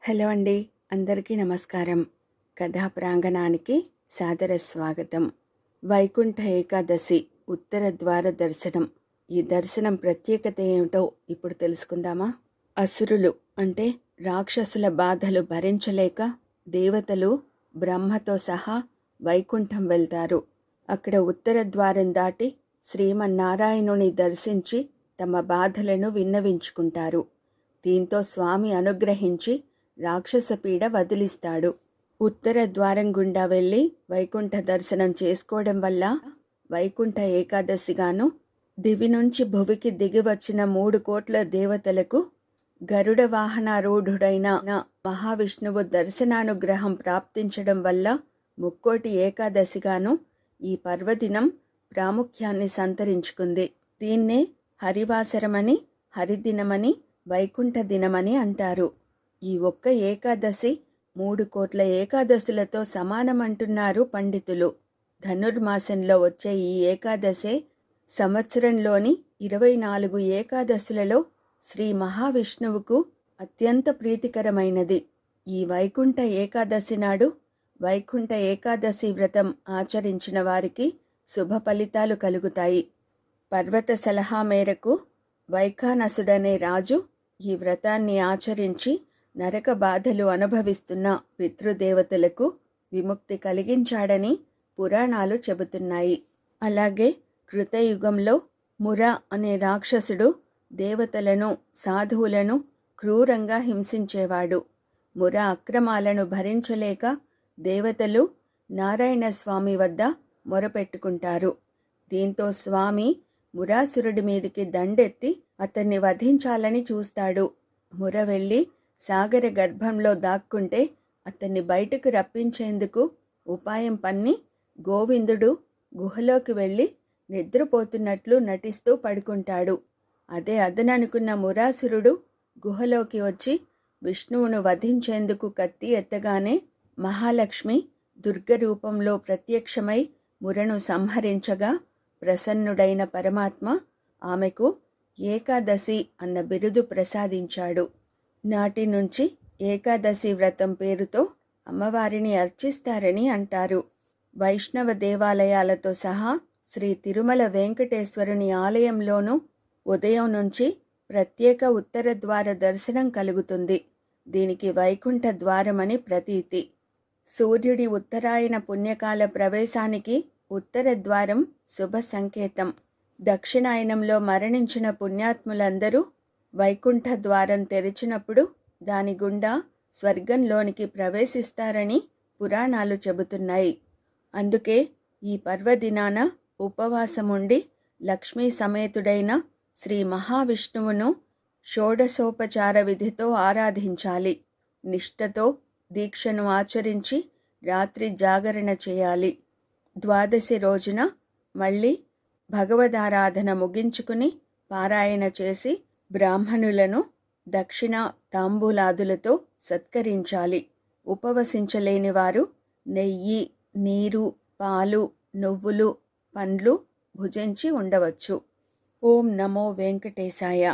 Hello అండి, అందరికీ నమస్కారం. కథా ప్రాంగణానికి సాదర స్వాగతం. వైకుంఠ ఏకాదశి ఉత్తర ద్వార దర్శనం. ఈ దర్శనం ప్రత్యేకత ఏమిటో ఇప్పుడు తెలుసుకుందామా? అసురులు అంటే రాక్షసుల బాధలు భరించలేక దేవతలు బ్రహ్మతో సహా వైకుంఠం వెళ్తారు. అక్కడ ఉత్తర ద్వారం దాటి శ్రీమన్నారాయణుని దర్శించి తమ బాధలను విన్నవించుకుంటారు. దీంతో స్వామి అనుగ్రహించి రాక్షస పీడ వదిలిస్తాడు. ఉత్తర ద్వారం గుండా వెళ్ళి వైకుంఠ దర్శనం చేసుకోవడం వల్ల వైకుంఠ ఏకాదశిగాను దివి నుంచి భువికి దిగివచ్చిన 3 కోట్ల దేవతలకు గరుడ వాహనారూఢుడైన మహావిష్ణువు దర్శనానుగ్రహం ప్రాప్తించడం వల్ల ముక్కోటి ఏకాదశిగాను ఈ పర్వదినం ప్రాముఖ్యాన్ని సంతరించుకుంది. దీన్నే హరివాసరమని, హరిదినమని, వైకుంఠ దినమని అంటారు. ఈ ఒక్క ఏకాదశి 3 కోట్ల ఏకాదశులతో సమానమంటున్నారు పండితులు. ధనుర్మాసంలో వచ్చే ఈ ఏకాదశే సంవత్సరంలోని 24 ఏకాదశులలో శ్రీ మహావిష్ణువుకు అత్యంత ప్రీతికరమైనది. ఈ వైకుంఠ ఏకాదశి నాడు వైకుంఠ ఏకాదశి వ్రతం ఆచరించిన వారికి శుభ ఫలితాలు కలుగుతాయి. పర్వత సలహా మేరకు వైఖానసుడనే రాజు ఈ వ్రతాన్ని ఆచరించి నరక బాధలు అనుభవిస్తున్న పితృదేవతలకు విముక్తి కలిగించాడని పురాణాలు చెబుతున్నాయి. అలాగే కృతయుగంలో ముర అనే రాక్షసుడు దేవతలను, సాధువులను క్రూరంగా హింసించేవాడు. ముర అక్రమాలను భరించలేక దేవతలు నారాయణ స్వామి వద్ద మొరపెట్టుకుంటారు. దీంతో స్వామి మురాసురుడి మీదికి దండెత్తి అతన్ని వధించాలని చూస్తాడు. ముర వెళ్ళి సాగర గర్భంలో దాక్కుంటే అతన్ని బయటకు రప్పించేందుకు ఉపాయం పన్ని గోవిందుడు గుహలోకి వెళ్ళి నిద్రపోతున్నట్లు నటిస్తూ పడుకుంటాడు. అదే అదననుకున్న మురాసురుడు గుహలోకి వచ్చి విష్ణువును వధించేందుకు కత్తి ఎత్తగానే మహాలక్ష్మి దుర్గ రూపంలో ప్రత్యక్షమై మురను సంహరించగా ప్రసన్నుడైన పరమాత్మ ఆమెకు ఏకాదశి అన్న బిరుదు ప్రసాదించాడు. నాటి నుంచి ఏకాదశి వ్రతం పేరుతో అమ్మవారిని అర్చిస్తారని అంటారు. వైష్ణవ దేవాలయాలతో సహా శ్రీ తిరుమల వెంకటేశ్వరుని ఆలయంలోనూ ఉదయం నుంచి ప్రత్యేక ఉత్తర ద్వార దర్శనం కలుగుతుంది. దీనికి వైకుంఠ ద్వారమని ప్రతీతి. సూర్యుడి ఉత్తరాయణ పుణ్యకాల ప్రవేశానికి ఉత్తర ద్వారం శుభ సంకేతం. దక్షిణాయనంలో మరణించిన పుణ్యాత్ములందరూ వైకుంఠ ద్వారం తెరిచినప్పుడు దాని గుండా స్వర్గంలోనికి ప్రవేశిస్తారని పురాణాలు చెబుతున్నాయి. అందుకే ఈ పర్వదినాన ఉపవాసముండి లక్ష్మీ సమేతుడైన శ్రీ మహావిష్ణువును షోడశోపచార విధితో ఆరాధించాలి. నిష్ఠతో దీక్షను ఆచరించి రాత్రి జాగరణ చేయాలి. ద్వాదశి రోజున మళ్ళీ భగవదారాధన ముగించుకుని పారాయణ చేసి బ్రాహ్మణులను దక్షిణ తాంబూలాదులతో సత్కరించాలి. ఉపవసించలేని వారు నెయ్యి, నీరు, పాలు, నువ్వులు, పండ్లు భుజించి ఉండవచ్చు. ఓం నమో వెంకటేశాయ.